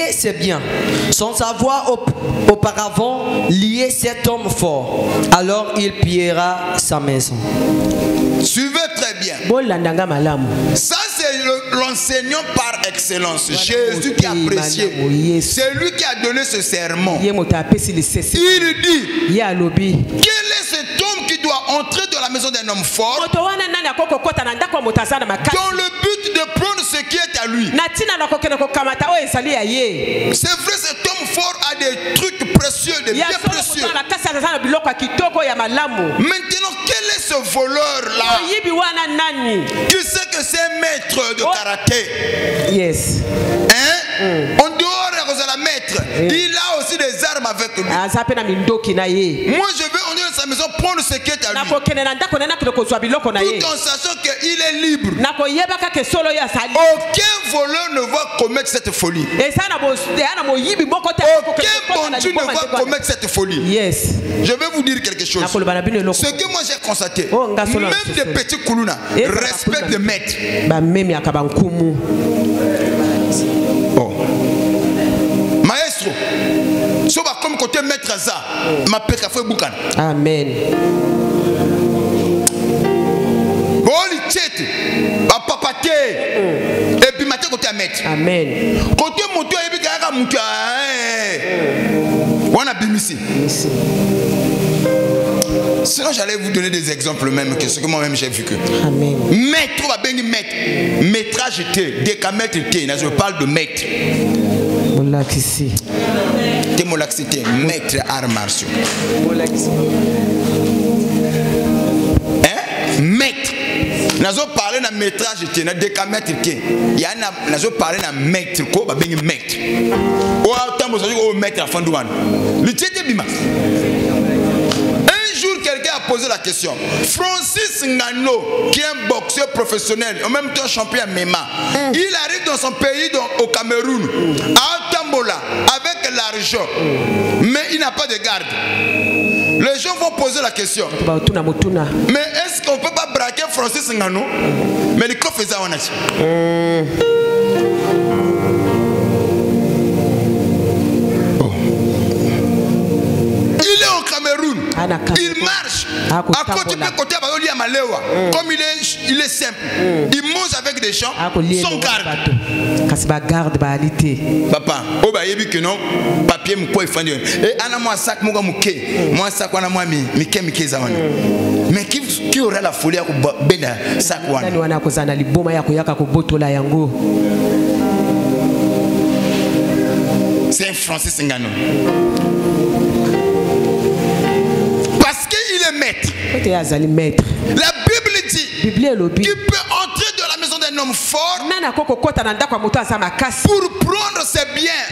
piller ses biens, sans avoir auparavant lié cet homme fort. Alors il pillera sa maison. Suivez très bien. Ça c'est l'enseignant par excellence. Jésus qui a apprécié. C'est lui qui a donné ce sermon. Il dit, quel est cet homme qui doit entrer dans la maison d'un homme fort dans le but de prendre ce qui est à lui. C'est vrai, cet homme fort a des trucs précieux, des biens précieux. Maintenant, quel est ce voleur-là qui sait que c'est un maître de karaté? Yes. Hein? En dehors de la maître, il a aussi des armes avec lui. Moi, je vais entrer dans sa maison prendre ce qui est à lui. Tout en sachant qu'il est libre. Aucun voleur ne va commettre cette folie. Aucun bandit ne va commettre cette folie. Yes. Je vais vous dire quelque chose. Ce que moi j'ai constaté, même des petits koulouna respectent le maître. Oh. Maestro, si on va comme côté maître ça, ma péka fait boucan. Amen. Bon, il tchète, ma papate, et puis matin côté maître. Amen. Côté moto, et puis kaka moto, on a bimisi. Sinon, j'allais vous donner des exemples même, que ce que moi-même j'ai vu que. Amen. Maître, va bien maître. Maîtrage était, décamètre était. Je parle de maître. Molaxi. Démolaxité, maître arts martiaux. Hein? Maître. Nous avons parlé de maîtrage était, de décamètre était. Nous avons parlé de maître, quoi, va bien maître. Ou à temps, vous savez, au maître à fin du mois. Le tchèque bima. Quelqu'un a posé la question. Francis Ngannou, qui est un boxeur professionnel, en même temps champion à Mema, il arrive dans son pays, au Cameroun, à Tambola, avec l'argent, mais il n'a pas de garde. Les gens vont poser la question. Mais est-ce qu'on ne peut pas braquer Francis Ngannou? Mais le coffre faisait un il est au Cameroun. Il marche. À côté de côté, comme il est simple. Il mange avec des gens sans garde. Papa, que non, papier et moi sac moi sac mais qui aura la folie à sac c'est un Francis Ngannou. Parce qu'il est maître. La Bible dit qu'il peut entrer dans la maison d'un homme fort pour prendre ses biens,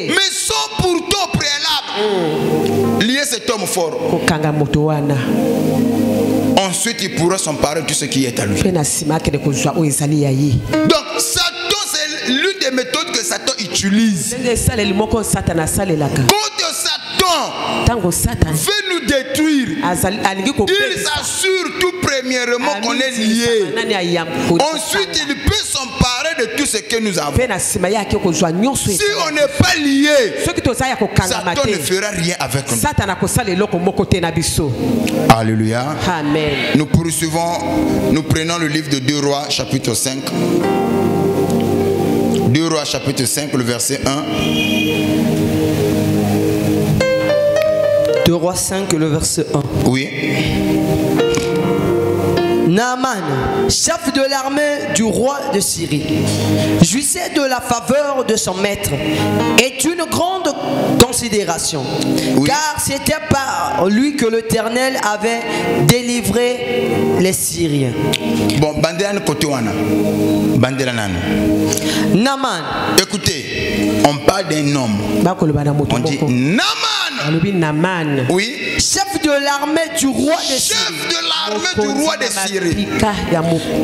mais sans pourtant préalable lier cet homme fort. Ensuite, il pourra s'emparer de tout ce qui est à lui. Donc, Satan, c'est l'une des méthodes que Satan utilise. Quand Satan veut nous détruire, il s'assure tout premièrement qu'on est lié. Ensuite, il peut s'emparer de tout ce que nous avons. Si on n'est pas lié, Satan ne fera rien avec nous. Alléluia. Amen. Nous poursuivons, nous prenons le livre de 2 Rois, chapitre 5. 2 Rois, chapitre 5, le verset 1. 2 Rois 5, le verset 1. Oui. Naaman, chef de l'armée du roi de Syrie, jouissait de la faveur de son maître et d'une grande considération, oui, car c'était par lui que l'Éternel avait délivré les Syriens. Bon, Bandelan Kotowana. Bandelan. Naaman. Écoutez, on parle d'un homme. On dit Naaman. Oui. Chef de l'armée du roi de Syrie. Chef de l'armée du roi de Syrie.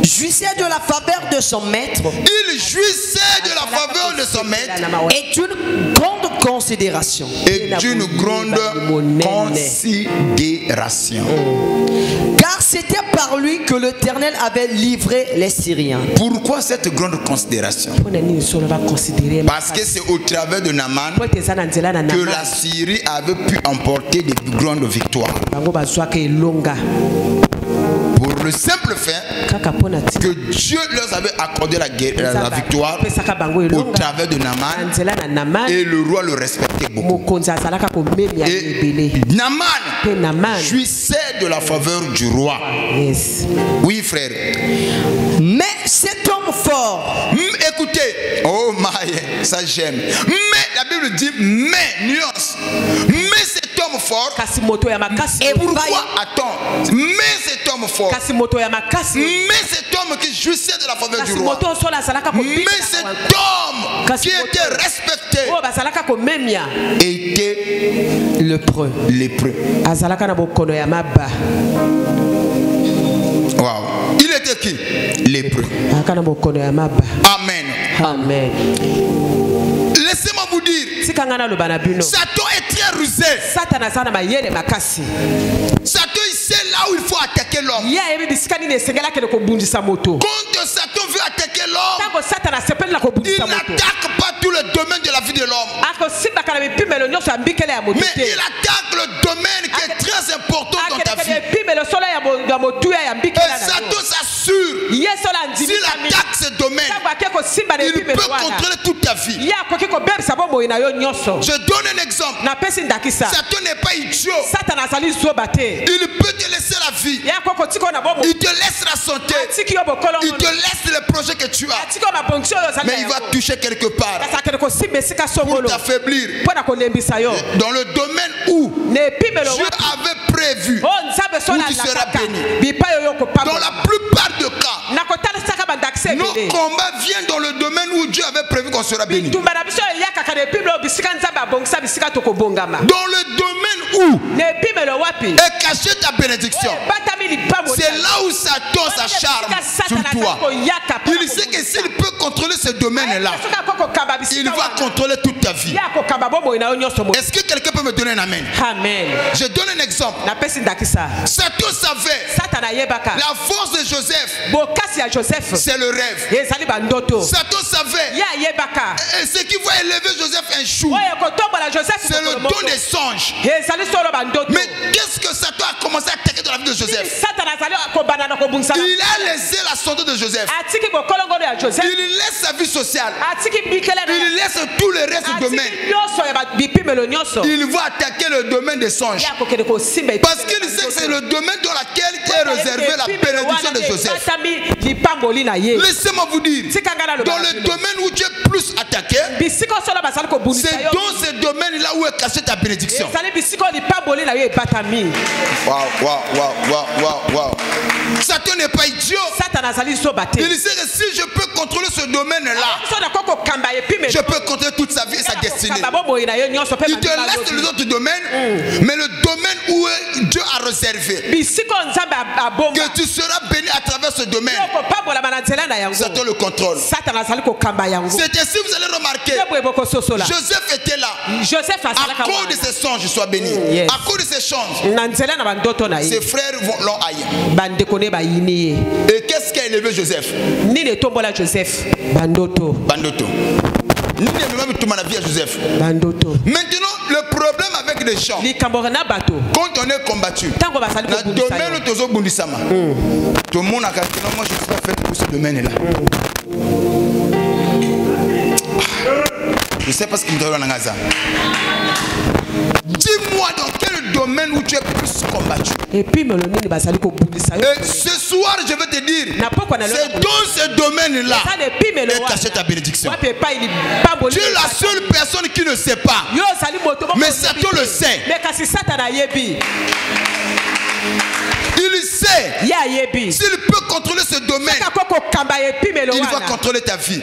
Jouissait de la faveur de son maître. Il jouissait de la faveur de son maître. Et d'une grande considération. Et d'une grande considération. Car c'était par lui que l'Éternel avait livré les Syriens. Pourquoi cette grande considération? Parce que c'est au travers de Naaman que la Syrie avait pu emporter des grandes victoires. Pour le simple fait que Dieu leur avait accordé la victoire au travers de Naaman, et le roi le respectait beaucoup. Et Naaman jouissait de la faveur du roi. Oui, frère. Mais cet homme fort, écoutez, oh my, ça j'aime. Mais la Bible dit mais, nuance. Mais cet homme fort. Et pourquoi? Attends. Mais cet homme fort. Mais cet homme qui jouissait de la faveur du roi. Mais cet homme qui était respecté était lépreux. Wow. Il était qui? Lépreux. Amen. Amen. Laissez-moi vous dire, Satan est très rusé. Satan il sait là où il faut attaquer l'homme. Quand Satan veut attaquer l'homme, il n'attaque pas tout le domaine de la vie de l'homme, mais il attaque le domaine qui est très important dans ta vie. Et Satan s'assure, s'il attaque ce domaine, il peut contrôler toute ta vie. Je donne un exemple. Satan n'est pas idiot. Il peut te laisser la vie, il te laisse la santé, il te laisse les projets que tu as, mais il va toucher quelque part pour t'affaiblir. Dans le domaine où Dieu avait prévu où tu seras béni. Dans la plupart des cas, nos combats viennent dans le domaine où Dieu avait prévu qu'on sera béni. Dans le domaine où est cachée ta bénédiction, c'est là où Satan s'acharne sur toi. Il sait que s'il peut contrôler ce domaine-là, il va contrôler toute ta vie. Est-ce que quelqu'un peut me donner un amen? Je donne un exemple. Satan savait la force de Joseph, c'est le rêve. Satan savait ce qui va élever Joseph un jour, c'est le don des songes. Mais qu'est-ce que Satan a commencé à attaquer dans la vie de Joseph? Il a laissé la santé de Joseph, il laisse sa vie sociale, il laisse tout le reste du domaine. Il va attaquer le domaine des songes parce qu'il sait que c'est le domaine dans lequel est réservé la bénédiction de Joseph. Laissez-moi vous dire, dans le domaine où tu es plus attaqué, c'est dans ce domaine-là où est cachée ta bénédiction. Wow. Satan n'est pas idiot. Il sait que si je peux contrôler ce domaine-là, je peux contrôler toute sa vie et sa destinée. Il te laisse les autres domaines, mais le domaine où Dieu a réservé que tu seras béni à travers ce domaine, Satan le contrôle. C'est ainsi vous allez remarquer, Joseph était là. À cause de ses songes, je sois béni. À cause de ses songes, ses frères l'ont haï. Et qu'est-ce qui a élevé Joseph? Bandoto. Joseph. Maintenant, le problème avec les champs, quand on est combattu, dans le domaine où tout le monde a calculé, moi je ne suis pas fait pour ce domaine-là. Je ne sais pas ce qu'il me donne en Gaza. Dis-moi dans quel domaine où tu es plus combattu. Et ce soir, je vais te dire, c'est dans ce domaine-là que cachée ta bénédiction. Tu es la seule personne qui ne sait pas, mais Satan le sait. Il sait, s'il peut contrôler ce domaine, il va contrôler ta vie.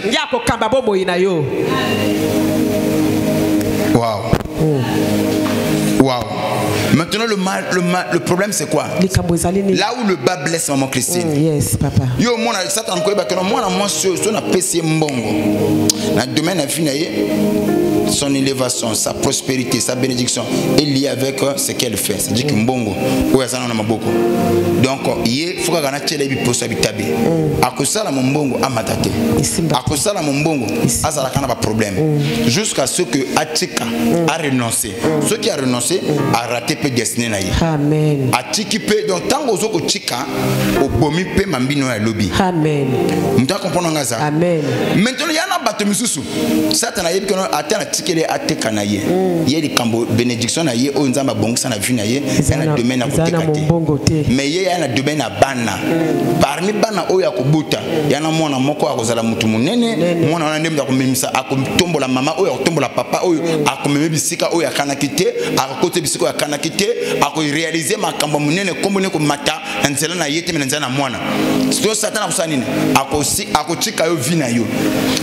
Wow. Maintenant, le problème, c'est quoi? Là où le bas blesse maman Christine. Yes, papa. Yo, moi, Satan, moi, je suis un peu mbongo. Dans le domaine, son élévation, sa prospérité, sa bénédiction est liée avec ce qu'elle fait. C'est-à-dire que mbongo, donc il faut que tu akosala mbongo amatate akosala mbongo azala kana ba problème jusqu'à ce que atika a renoncé ceux qui a renoncé a raté peu destiné na ye amen atiki pe donc tango ozoko tika obomi pe mambino ya lobi amen mta comprendre ngaza amen maintenant yana bato misusu satana yebi kono atana tikele ateka na ye ye likambo bénédiction na ye o nzamba bongisa na vie na ye na domaine na kotekate mais ye yana domaine na bana parmi bana oya kobuta yana mwana moko akozala mutu munene mwana wana ndemza komemisa akotombola mama oya akotombola papa oyo akomeme bisika oya kanakite akokote bisika oya kanakite akoréaliser makambo munene kombone ko mata nzela na yete na nzela na mwana sto satana kusana nini akosi akotika yo vie na yo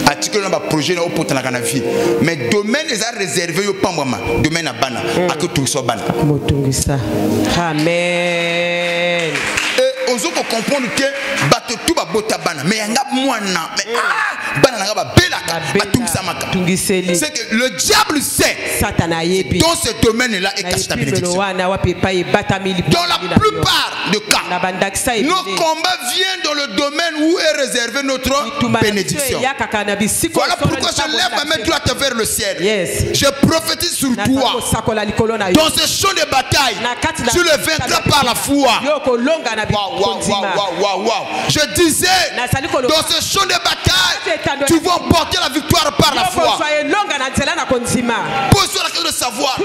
atikelo na ba projet na opota na kana vie mais domaine eza réservé yo pambwama domaine na bana akotungiso bana motungisa amen. Ozoko comprendre que bato tout ba bota bana mais yanga mwana mais bana nanga ba belaka batungisa maka c'est que le diable sait satana yebi dans ce domaine là et cache ta bénédiction dans la plupart des cas nos combats viennent dans le domaine où est réservé notre bénédiction. Voilà pourquoi je lève ma main droite vers le ciel. Je prophétise sur toi dans ce champ de bataille tu le vaincras par la foi. Je disais, dans ce champ de bataille, tu vas emporter la victoire par la foi. Pose-toi la question de savoir,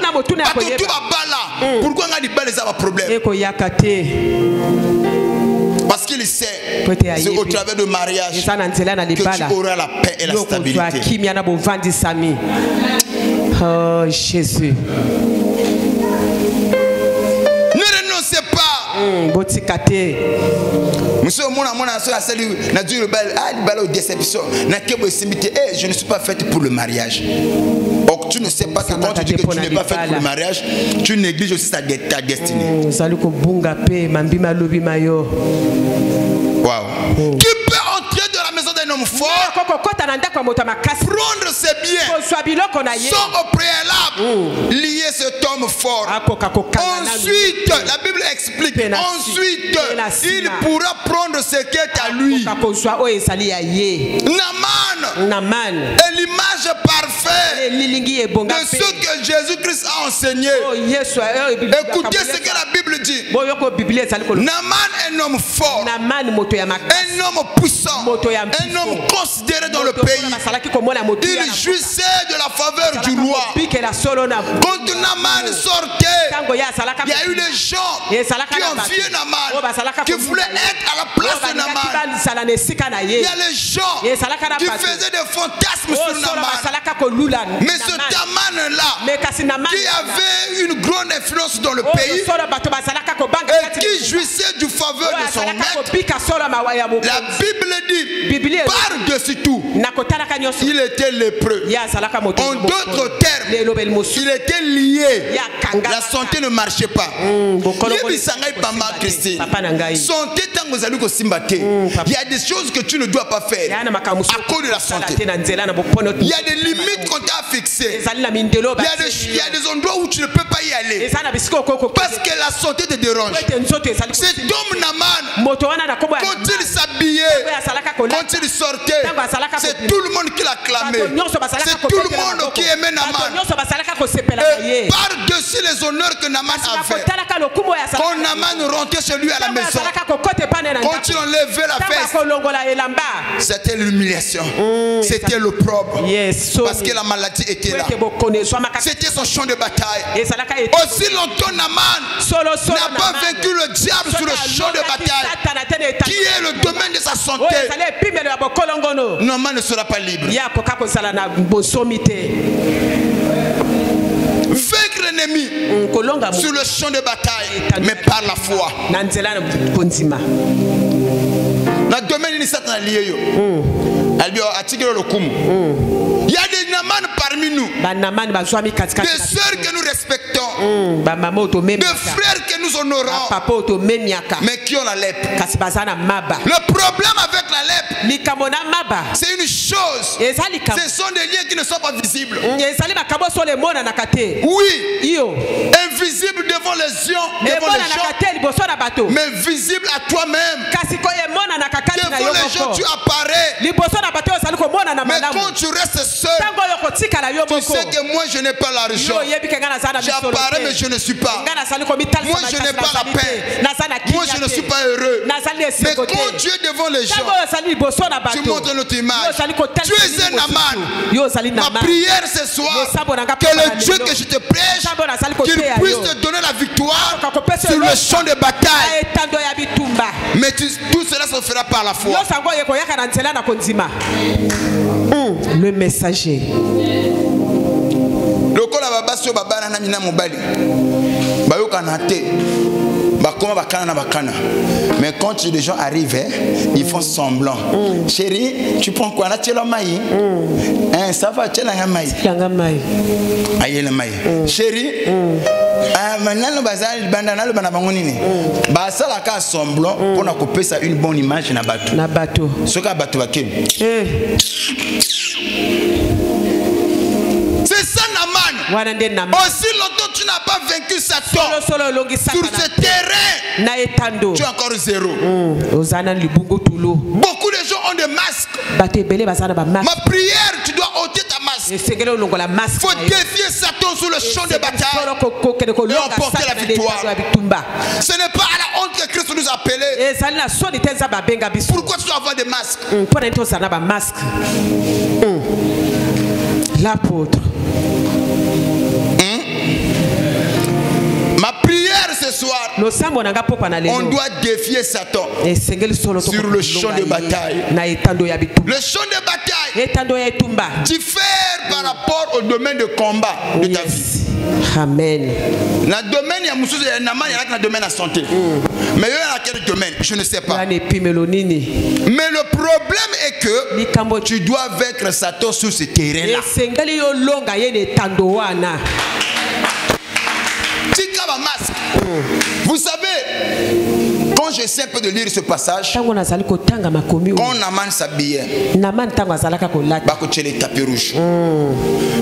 pourquoi on a des balles et problème? Parce qu'il sait, c'est au travers de mariage que tu auras la paix et la stabilité. Oh Jésus. Ne renoncez pas. Monsieur, je ne suis pas faite pour le mariage. Donc tu ne sais pas que quand tu dis que tu n'es pas faite pour le mariage, tu négliges aussi ta destinée. Wow. Tu peux entrer dans la maison d'un homme fort, prendre ses biens sans au préalable lier cet homme fort. Ensuite, la Bible explique, ensuite il pourra prendre ce qui est à lui. Naman est l'image parfaite de ce que Jésus-Christ a enseigné. Écoutez ce que la Bible dit. Naman est un homme fort, un homme puissant, un homme considéré dans le pays. Il jouissait de la faveur du roi. Quand Naman sortait, il y a eu des gens qui enviaient Naman, qui voulaient être à la place de Naman. Il y a les gens qui faisaient des fantasmes sur Naman. Mais ce Naman-là, qui avait une grande influence dans le pays et qui jouissait du faveur de son maître, la Bible dit, par-dessus tout, il était lépreux. En d'autres termes, il était lié. La santé ne marchait pas. Il y a des choses que tu ne dois pas faire à cause de la santé. Il y a des limites qu'on t'a fixées. Il y a des endroits où tu ne peux pas y aller parce que la santé te dérange. Cet homme Naman, quand il s'habillait, quand il sortait, c'est tout le monde qui l'acclamait. C'est tout le monde qui aimait Naman. Et par-dessus les honneurs que Naman avait, quand Naman rentrait chez lui à la maison, quand il enlevait la fesse, c'était l'humiliation, c'était l'opprobre, parce que la maladie était là. C'était son champ de bataille. Aussi longtemps Naman n'a pas vaincu le diable sur le champ de bataille, qui est le domaine de sa santé, Naman ne sera pas libre. Vaincre l'ennemi sur le champ de bataille, mais par la foi. Dans le domaine de Satan, il y a des Naman parmi nous, des sœurs que nous respectons, des frères que nous honorons, mais qui ont la lèpre. Le problème avec la lèpre, C'est une chose. Ce sont des liens qui ne sont pas visibles. Oui. Invisible devant les gens, mais visible à toi-même. Devant les gens, tu apparais. Mais quand tu restes seul, tu sais que moi je n'ai pas l'argent. J'apparais mais je ne suis pas. Moi je n'ai pas la paix. Moi je ne suis pas heureux. Mais quand tu es devant les gens, tu montres notre image. Tu es un Naman. Ma prière ce soir, que le Dieu que je te prêche, qu'il puisse te donner la victoire sur le champ de bataille. Mais tout cela se fera par la foi. Le messager. Mais quand les gens arrivent, ils font semblant. Chérie, tu prends quoi? Ça va, tu as chérie, maintenant le bazar, le bandana, le banabangoni. Ça la casse semblant pour nous couper ça une bonne image na bateau. Ce qu'a bateau à qui? C'est ça Naman. Aussi longtemps tu n'as pas vaincu Satan sur ce terrain, tu es encore zéro. Beaucoup de gens ont des masques. Ma prière, tu dois ôter ta masque. Il faut défier Satan sur le champ de bataille et emporter la victoire. Ce n'est pas à la honte que Christ nous a appelés. Pourquoi tu dois avoir des masques? L'apôtre. Ma prière ce soir, on doit défier Satan sur le champ de bataille. Le champ de bataille diffère par rapport au domaine de combat de ta vie. Amen. Le domaine, il y a un domaine de santé. Mais il y a quel domaine? Je ne sais pas. Mais le problème est que tu dois vaincre Satan sur ce terrain-là. Vous savez, quand j'essaie un peu de lire ce passage, quand Naman s'habillait, les tapis rouges,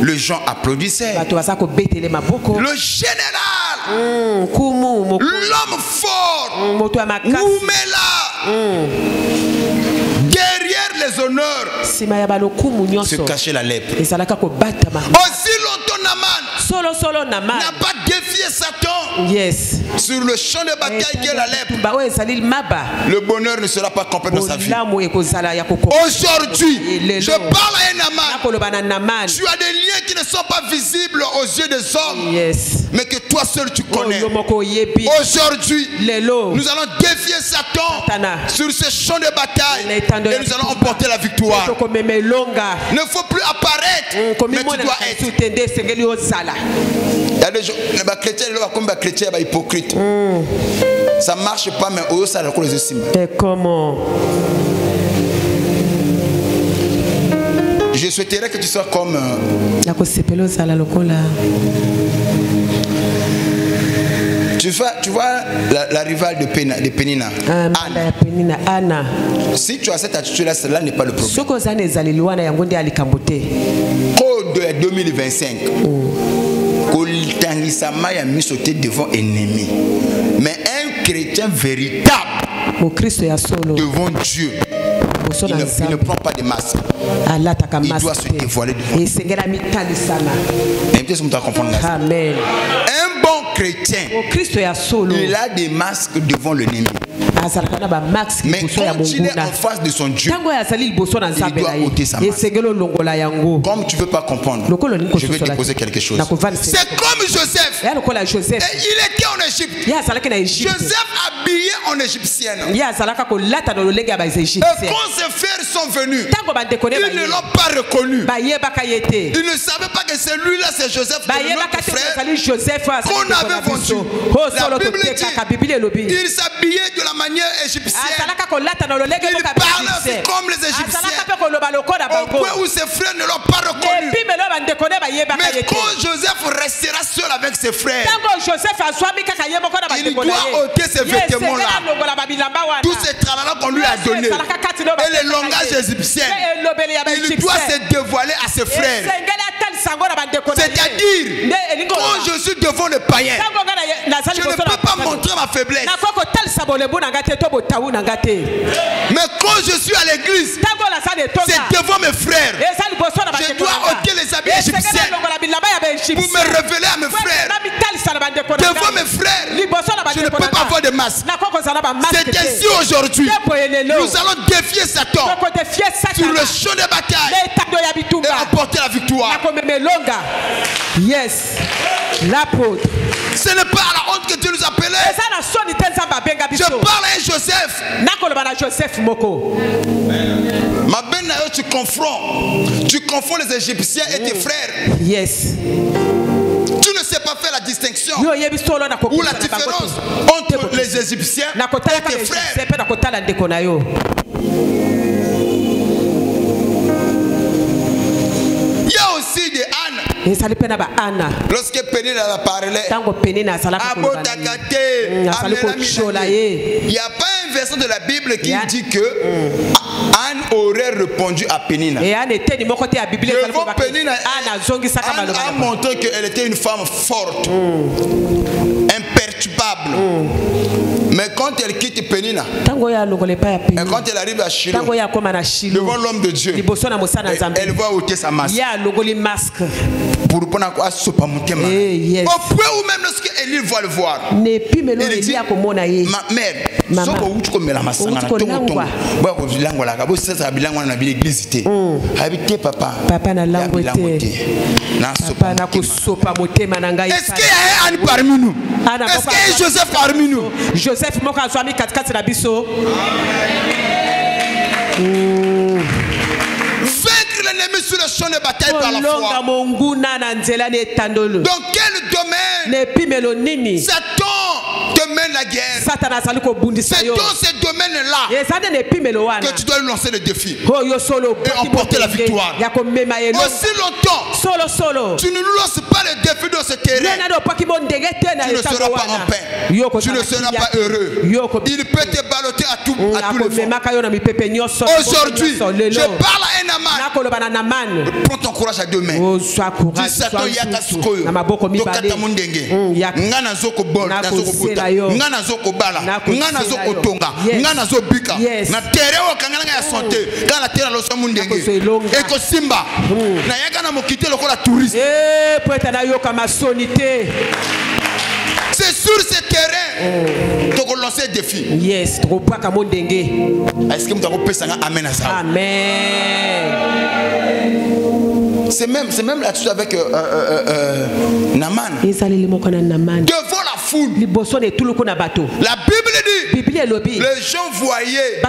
les gens applaudissaient. Le général, l'homme fort, Oumela, derrière les honneurs se cachait la lèpre. Aussi longtemps Naman n'a pas défié Satan sur le champ de bataille qui est la lèpre, le bonheur ne sera pas complet dans sa vie. Aujourd'hui, je parle à un Naman. Tu as des liens qui ne sont pas visibles aux yeux des hommes, mais que toi seul tu connais. Aujourd'hui, nous allons défier Satan sur ce champ de bataille et nous allons emporter la victoire. Il ne faut plus apparaître, mais tu dois être. Il y a des gens, les chrétiens, comme les chrétiens, les hypocrites. Ça ne marche pas, mais eux, ça les estime. Et comment? Je souhaiterais que tu sois comme. Tu vois la rivale de Pénina, Anna. Si tu as cette attitude-là, cela n'est pas le problème. Code 2025. Il a mis sauter devant ennemi. Mais un chrétien véritable devant Dieu, il ne prend pas de masque. Il doit se dévoiler devant Dieu. Amen. Un bon chrétien, il a des masques devant l'ennemi. Mais quand il est en face de son Dieu, il doit ôter sa masque. Comme tu ne veux pas comprendre, je vais te poser quelque chose. C'est comme Joseph. Et il était en Égypte. Joseph habillé en égyptienne. Et quand ses frères sont venus, ils ne l'ont pas reconnu. Ils ne savaient pas que celui-là c'est Joseph, notre frère qu'on avait vendu. La Bible dit, il s'habillait de la manière manière égyptienne. Il parle aussi comme les Égyptiens. Au point où ses frères ne l'ont pas reconnu. Mais quand Joseph restera seul avec ses frères, il doit ôter ses vêtements là. Tous ces tralala qu'on lui a donnés et le langage égyptien, il doit se dévoiler à ses frères. C'est-à-dire, quand je suis devant le païen, je ne peux pas montrer ma faiblesse. Mais quand je suis à l'église, c'est devant mes frères. Je dois ôter les habits égyptiens pour me révéler à mes frères. Devant mes frères, je ne peux pas avoir de masque. C'est ainsi aujourd'hui. Nous allons défier Satan sur le champ de bataille et remporter la victoire. Yes, l'apôtre. Ce n'est pas à la honte que Dieu nous appelait. Je parle à Joseph. Ma belle, tu confonds les Égyptiens et tes frères. Yes. Tu ne sais pas faire la distinction ou la différence entre les Égyptiens et tes frères. Il y a aussi des ânes. Lorsque Pénina a parlé, il n'y a pas un verset de la Bible qui dit que Anne aurait répondu à Pénina. Devant Pénina, Anne a montré qu'elle était une femme forte, imperturbable. Mais quand elle quitte Pénina, et quand elle arrive à Shiloh, devant l'homme de Dieu, elle va ôter sa masque. Pour au point où même lorsque Élie va le voir, il dit, ma mère, est-ce qu'il y a Anne parmi nous? Est-ce qu'il y a Joseph parmi nous? Joseph vaincre l'ennemi sur le champ de bataille par la foi. Dans quel domaine Satan te mène la guerre? C'est dans ce domaine-là que tu dois lui lancer le défi et emporter la victoire. Aussi longtemps tu ne nous lances pas le défi dans ce terrain, tu ne seras pas en paix, tu ne seras pas heureux. Il peut te balloter à tous les vents. Aujourd'hui, je parle à un Naman. Prends ton courage à deux mains. Dis Satan yaka sukoyo tokata mundenge ngana zoko bol nazoko buta ngana zoko bala ngana zoko tonga ngana zo bika na tere o kangana ya santé kana tera lo so mundenge eko simba na yaka na mokite lokola touriste poeta na yoka masonité. C'est sur ce terrain que vous lancez des défis. Yes, trop pas comme dengue. Est-ce que vous avez pensé à amen à ça? Amen. C'est même là-dessus avec Naman. Devant la foule. La Bible dit, les gens voyaient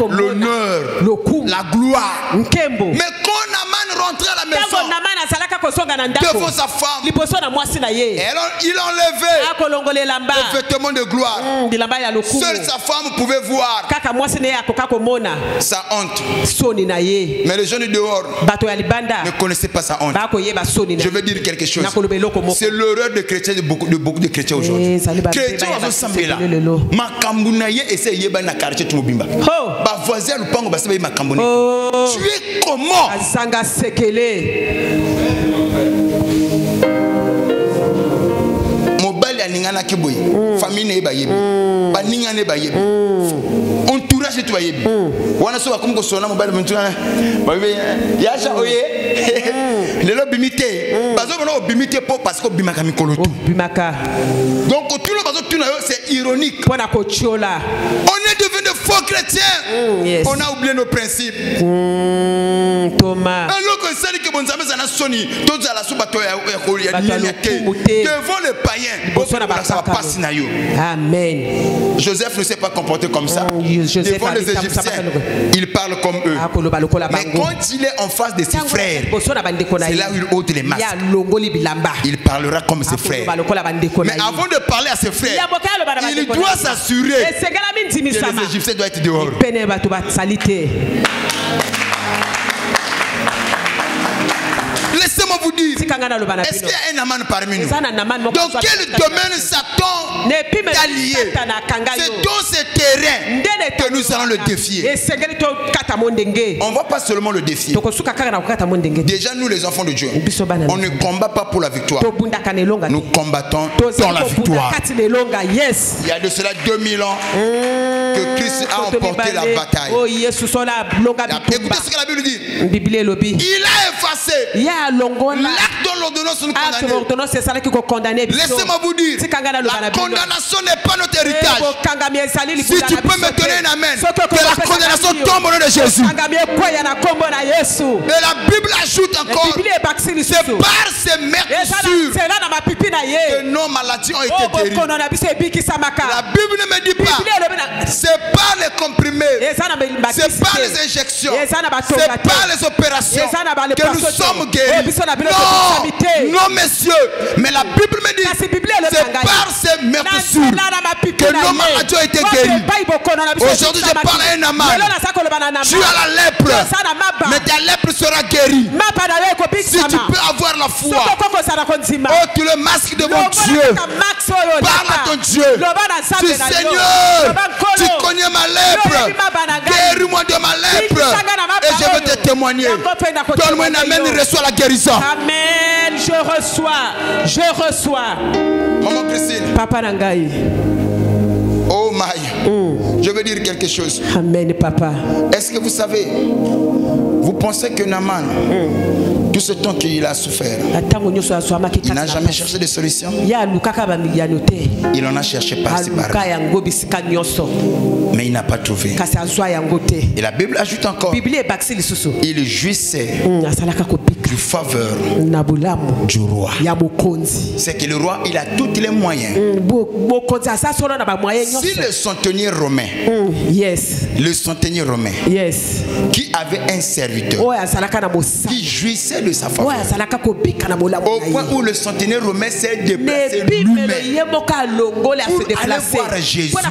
l'honneur, la gloire. Mais quand Naman rentrait à la maison, devant sa femme, il enlevait le vêtement de gloire. Seule sa femme pouvait voir sa honte. Mais les gens du dehors ne connaissaient pas sa honte. Je veux dire quelque chose. C'est l'erreur de chrétiens, de beaucoup de chrétiens aujourd'hui. Chrétiens ensemble là. Makambunaye essaie yeba na quartier tumobimba. Ba voisin lupango ba sebe makambune. Tu es comment? Sanga sekele. Mobile ya ningana kiboy. Famille ne ba yebi. Ba ningane ba yebi. Entourage tu ba yebi. Wana so ba comme ko sona mobile mentuna. Ba yacha oye. Lelo bimité. Bazo bono bimité parce que bimaka mikolo tout. Bimaka. Donc tout le bazo tu na yo c'est ironique. Pona ko chiola. On est devenu de faux chrétiens. Yes. On a oublié nos principes. Thomas. Alors que c'est que bonzame zana soni, tous à la soubato ya devant le païen, ça va passer na yo. Amen. Joseph ne s'est pas comporté comme ça. Devant les Égyptiens, il parle comme eux. Mais quand il est en face de ses frères, c'est là où il ôte les masques, il parlera comme ses frères. Mais avant de parler à ses frères, il doit s'assurer que les Égyptiens doivent être dehors. Laissez-moi vous dire, est-ce qu'il y a un Naman parmi nous? Dans quel domaine Satan t'a lié? C'est dans ce terrain que nous allons le défier. On ne va pas seulement le défier. Déjà, nous les enfants de Dieu, on ne combat pas pour la victoire. Nous combattons dans la victoire. Il y a de cela 2000 ans que Christ a emporté la bataille. Écoutez ce que la Bible dit. Il a effacé l'acte dont l'ordonnance nous condamnait. Laissez-moi vous dire, la condamnation n'est pas notre héritage. Si tu peux me donner un amen, que la condamnation tombe au nom de Jésus. Et la Bible ajoute encore, c'est par ces meurtrissures que nos maladies ont été guéries. La Bible ne me dit pas, c'est par les comprimés, c'est par les injections, c'est par les opérations que nous sommes guéris. Non, messieurs, mais la Bible me dit, c'est par ces meurtrissures que nos maladies ont été guéries. Aujourd'hui, je parle à un Naman. Tu as la lèpre, mais ta lèpre sera guérie si tu peux avoir la foi. Ôte le masque de mon Dieu, parle à ton Dieu. Tu Seigneur, tu connais ma lèpre, guéris-moi de ma lèpre et je veux te témoigner. Donne-moi un amen, il reçoit la guérison. Amen, je reçois. Maman Christine, Papa Nangaï. Oh my, je veux dire quelque chose. Amen, papa. Est-ce que vous savez, vous pensez que Naman, tout ce temps qu'il a souffert, il n'a jamais cherché de solution? Il en a cherché par-ci par-là, mais il n'a pas trouvé. Et la Bible ajoute encore, il jouissait du faveur du roi. C'est que le roi, il a tous les moyens. Si le centenier romain, le centenier romain, qui avait un serviteur qui jouissait de sa faveur, au point où le centenier romain s'est déplacé lui-même pour aller voir Jésus, dans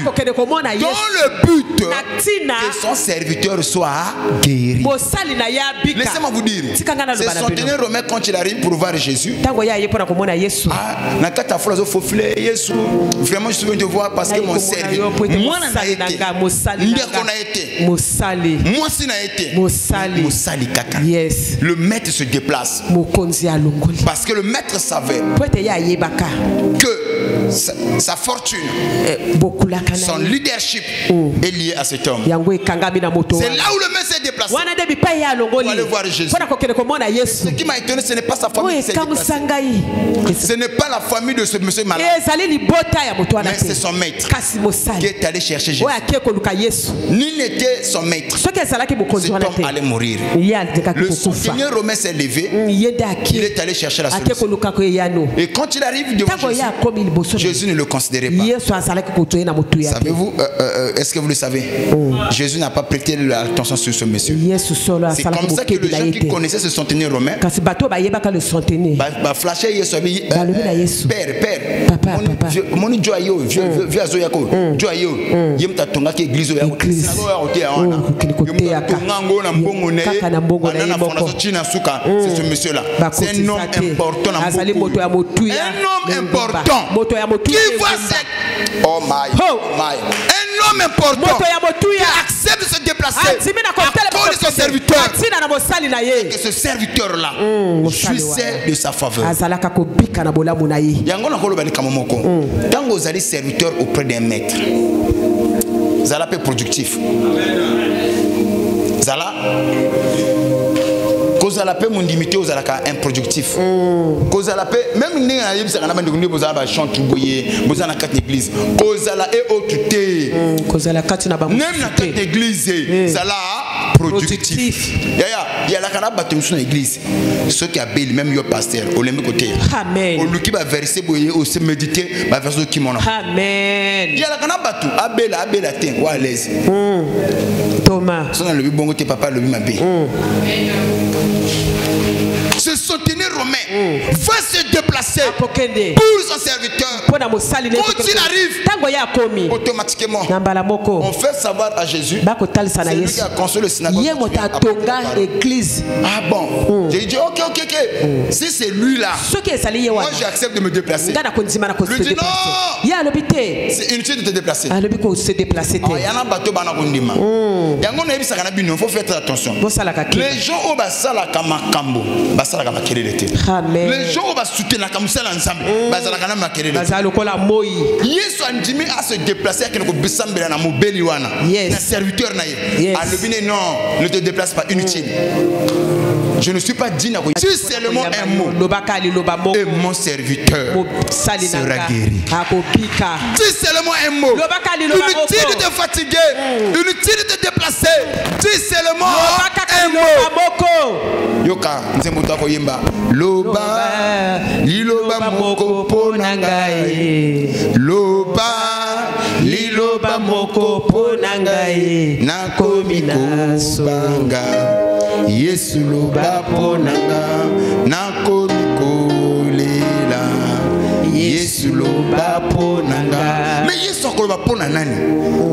le but que son serviteur soit guéri. Laissez-moi vous dire, ce centenier romain, quand il arrive pour voir Jésus, vraiment je suis venu te voir parce que mon serviteur, moi n'a été, moi si n'a été, le maître se déplace parce que le maître savait que sa fortune, son leadership est lié à cet homme. C'est là où le maître s'est déplacé pour aller voir Jésus. Ce qui m'a étonné, ce n'est pas sa famille qui s'est déplacée. Ce n'est pas la famille de ce monsieur malade, mais c'est son maître qui est allé chercher Jésus. Ni n'était son maître, cet homme allait mourir. Le centenier romain s'est levé, il est allé chercher la solution. Et quand il arrive devant Jésus, Jésus ne le considérait pas. Savez-vous, est-ce que vous le savez? Jésus n'a pas prêté l'attention sur ce monsieur. C'est comme ça que les gens qui connaissaient ce centenier romain flashaient Père, mon Dieu ayo, vieux azoyako, Dieu ayo, yem tatonga ki église yako, c'est ce monsieur là. C'est un homme important. Un homme important qui voit cette, oh my, un homme important qui accepte de se déplacer à cause de son serviteur, et que ce serviteur là jouissait de sa faveur. Quand vous allez serviteur auprès d'un maître, vous allez être productif. Vous allez cause à la paix mon limité aux alaka improductif. Cause à la paix même né à yebisa kana bande kunde bozala ba chant kiboye bozala na quatre église. Cause à la et autre té. Cause à la quatre na ba même na quatre église ça là productif. Ya la kana batum sur église. Ceux qui abel même yo pasteur au lembe côté. Amen. Au luki ba verser boye au se méditer ba verser qui mon. Amen. Ya la kana batu abela té wa à l'aise. Thomas. Ça le bon côté papa le mabé. Ce centenaire romain va se déplacer pour son serviteur. Quand il arrive, automatiquement, on fait savoir à Jésus, c'est lui qui a construit le synagogue. Ah bon? J'ai dit, ok. Si c'est lui là, moi j'accepte de me déplacer. Lui dit non, c'est inutile de te déplacer. Il faut faire très attention. Les gens au basala kamakambo, basala kamakelele. Les gens au basute na kamusala ensemble, basala kana makelele. Yesu andimi à se déplacer avec le bisambela na mobeli wana. Na serviteur na ye. Alobine non, ne te déplace pas, inutile. Je ne suis pas digne. Si seulement un mot, et mon serviteur sera guéri. Si seulement un mot, inutile de te fatiguer, inutile de te déplacer. Si seulement un mot. Yoka, nzemuta koyemba. Loba, liloba moko ponangai. Loba, liloba moko ponangai. Nakomina sobanga. Yesu loba ponanga nakomi kolela Yesu loba ponanga. Mais Yesu loba pona nani?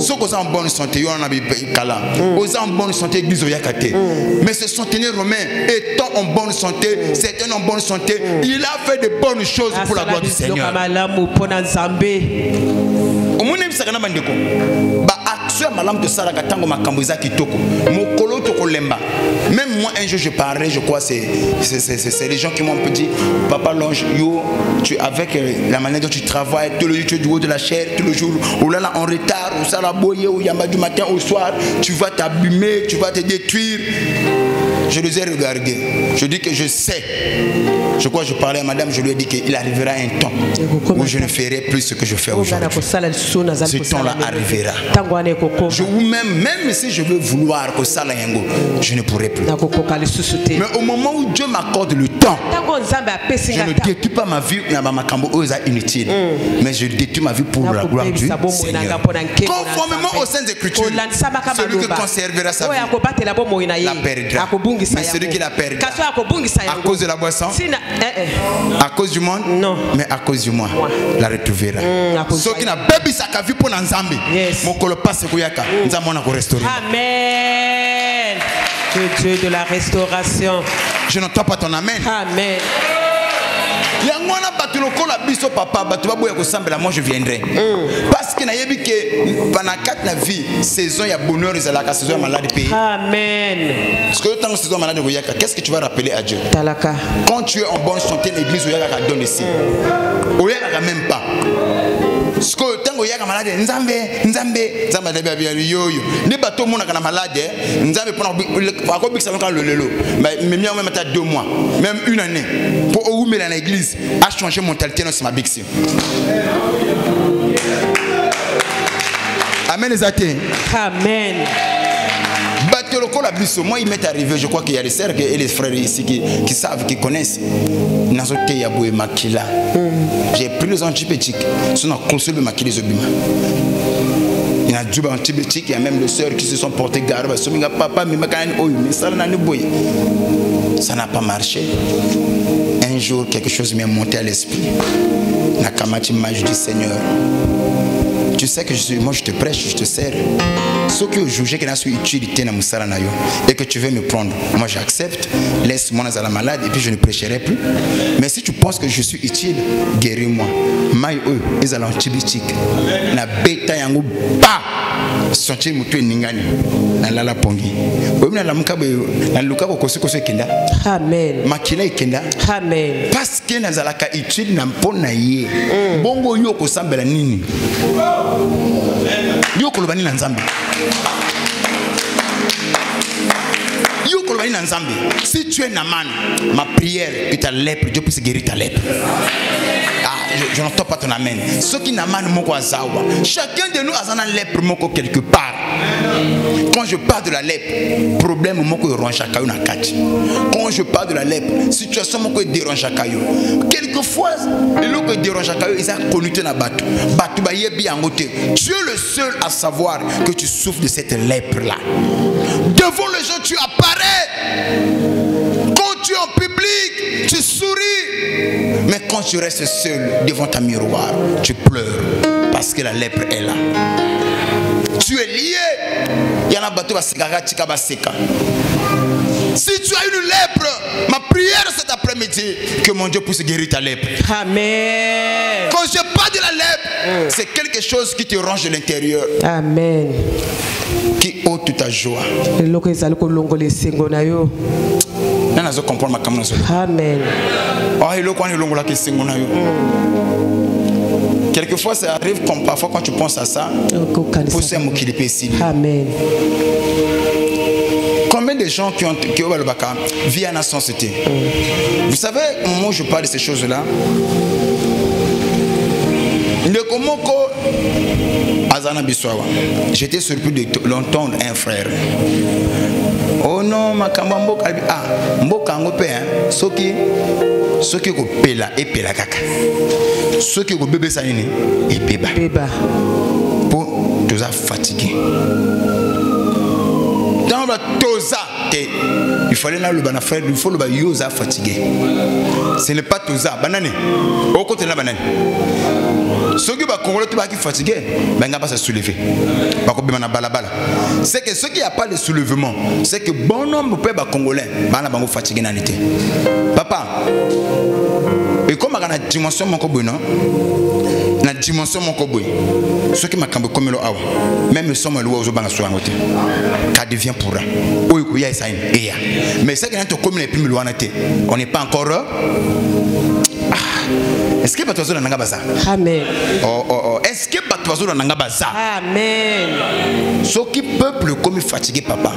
Soko za en bonne santé yo na bikala. Oza en bonne santé église yakate. Mais ce centenaire romain étant en bonne santé, c'est un en bonne santé, il a fait de bonnes choses pour la gloire du Seigneur. Même moi un jour je parlais, je crois c'est les gens qui m'ont dit Papa Longe, yo, tu avec la manière dont tu travailles, tout le jour tu es du haut de la chair, tout le jour ou là en retard, ou ça la boyer, ou yamba du matin au soir, tu vas t'abîmer, tu vas te détruire. Je les ai regardés, je dis que je sais. Je crois que je parlais à madame, je lui ai dit qu'il arrivera un temps où je ne ferai plus ce que je fais aujourd'hui. Ce temps-là arrivera. Même si je veux vouloir que ça l'aille, je ne pourrai plus. Mais au moment où Dieu m'accorde le temps, je ne détruis pas ma vie inutile, mais je détruis ma vie pour la gloire du Seigneur. Conformément aux Saintes Écritures, celui qui conservera sa vie la perdra. Mais celui qui la perdra à cause de la boisson, à cause du monde, non, mais à cause du moi, la retrouvera. Ceux qui n'ont pas vu sa vie pour l'ensemble, mon colo passe kuyaka, nous allons restaurer. Amen. Que Dieu de la restauration. Je n'entends pas ton amen. Amen. Moi je viendrai. Parce que pendant 4 la vie, saison il y a bonheur, il y a la saison malade pays. Amen. Parce que tant que saison malade, qu'est-ce que tu vas rappeler à Dieu? Quand tu es en bonne santé, l'église donne ici. Oyaka même pas. Parce que tant que yaka malade, nzambe yoyo. Les bateaux mon na malade, nzambe pour encore ça le lelo. Mais même 2 mois, même 1 année pour oumer dans l'église a changé mentalité dans ma bixi. Amen les athées. Amen. Moi il m'est arrivé, je crois qu'il y a des sœurs et les frères ici qui savent, qui connaissent. J'ai pris les antibiotiques, ils ont consommé ma qui les obima. Il y a des antibiotiques, il y a même des sœurs qui se sont portées garde. Papa, ça n'a pas marché. Un jour, quelque chose m'est monté à l'esprit. Je dis Seigneur, tu sais que moi je te prêche, je te sers. Ce que je juge que je suis utilité et que tu veux me prendre, moi j'accepte. Laisse-moi dans la malade et puis je ne prêcherai plus. Mais si tu penses que je suis utile, guéris-moi. Maï eux, ils ont l'antibiotique. La bêta yango ba. Sonti mutu ningani. Na lala pongi. Omi na muka na luka ko kosi kenda. Amen. Makila ikenda. Amen. Parce que nazalaka utile na mpona ye. Bongo yo ko sambela nini? Yo ko lobani na nzambe. Si tu es Naman, ma prière est ta lèpre, Dieu puisse guérir ta lèpre. Je n'entends pas ton amen. Ceux qui Naman moko azawa, chacun de nous a une lèpre moko quelque part. Quand je parle de la lèpre, problème moko dérange chacun na kati. Quand je parle de la lèpre, situation moko dérange chacun. Quelquefois, les gens qui dérange chacun, ils ont connu na batu. Batu ba yebi angote. Tu es le seul à savoir que tu souffres de cette lèpre là. Devant les gens, tu apparais. Quand tu es en public, tu souris. Mais quand tu restes seul devant ta miroir, tu pleures parce que la lèpre est là. Tu es lié. Il y en a bateau baseka. Si tu as une lèpre, ma prière cet après-midi, que mon Dieu puisse guérir ta lèpre. Amen. Quand je parle de la lèpre, c'est quelque chose qui te range de l'intérieur. Amen. Qui ôte ta joie. Amen. Quelquefois, ça arrive comme parfois quand tu penses à ça. Amen. Combien de gens qui ont vie en société? Vous savez, au moment où je parle de ces choses-là, j'étais surpris de l'entendre un frère. Oh non, ma kamamboka mboka ngope soki ko pela et pela kaka. Soki ko bébé sanini et beba. Pour toza fatigué. Dans la toza, il fallait là le bana frère, il faut le yoza fatigué. Ce n'est pas toza, banane. Au côté de la banane. Ceux qui sont fatigués, ils ne vont pas se soulever. C'est que ceux qui n'ont pas de soulèvement, c'est que bon nombre de Congolais sont fatigués. Papa, et comme la dimension de la dimension de ceux qui m'ont comme le haut, même le somme aux banques sur un côté, ça devient pour eux. Mais c'est que nous comme les plus loin, on n'est pas encore. Est-ce que Batozo n'a pas ça? Amen. Est-ce que Batozo n'a pas ça? Amen. Ce qui peuple comme fatigué, papa,